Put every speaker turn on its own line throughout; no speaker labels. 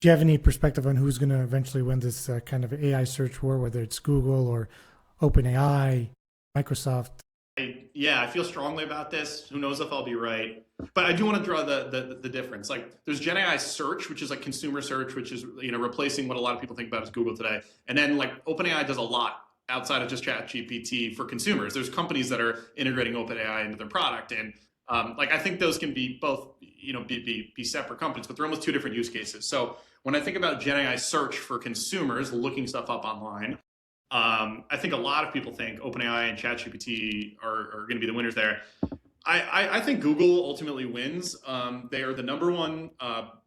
Do you have any perspective on who's going to eventually win this kind of AI search war, whether it's Google or OpenAI, Microsoft?
Yeah, I feel strongly about this. Who knows if I'll be right? But I do want to draw the difference. Like, there's Gen AI search, which is like consumer search, which is replacing what a lot of people think about as Google today. And then like OpenAI does a lot outside of just ChatGPT for consumers. There's companies that are integrating OpenAI into their product, and like I think those can be both be separate companies, but they're almost two different use cases. So when I think about Gen AI search for consumers, looking stuff up online, I think a lot of people think OpenAI and ChatGPT are going to be the winners there. I think Google ultimately wins. They are the number one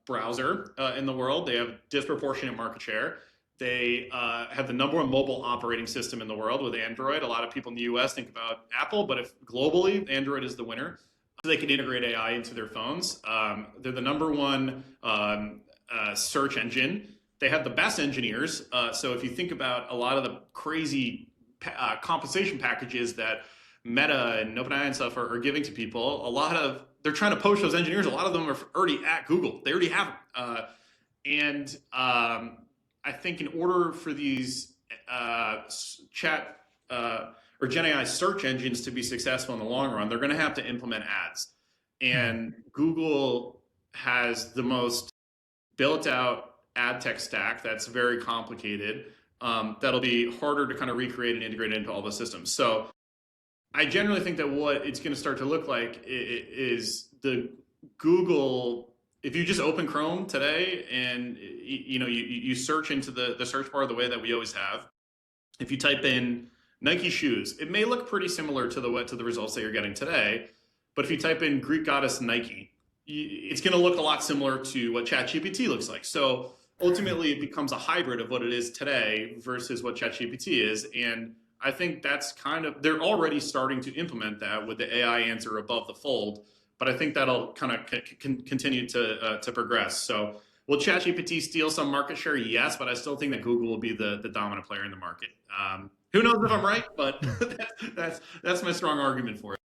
browser in the world. They have disproportionate market share. They have the number one mobile operating system in the world with Android. A lot of people in the US think about Apple, but if globally, Android is the winner. So they can integrate AI into their phones. They're the number one search engine. They have the best engineers. So if you think about a lot of the crazy compensation packages that Meta and OpenAI and stuff are giving to people, they're trying to poach those engineers. A lot of them are already at Google. They already have them. And I think in order for these chat or Gen AI search engines to be successful in the long run, they're going to have to implement ads. And Google has the most built out ad tech stack that's very complicated. That'll be harder to kind of recreate and integrate into all the systems. So I generally think that what it's going to start to look like is the Google. If you just open Chrome today and you search into the search bar the way that we always have, if you type in Nike shoes, it may look pretty similar to the results that you're getting today. But if you type in Greek goddess Nike, it's going to look a lot similar to what ChatGPT looks like. So ultimately, it becomes a hybrid of what it is today versus what ChatGPT is. And I think they're already starting to implement that with the AI answer above the fold. But I think that'll kind of continue to progress. So will ChatGPT steal some market share? Yes, but I still think that Google will be the dominant player in the market. Who knows if I'm right, but that's my strong argument for it.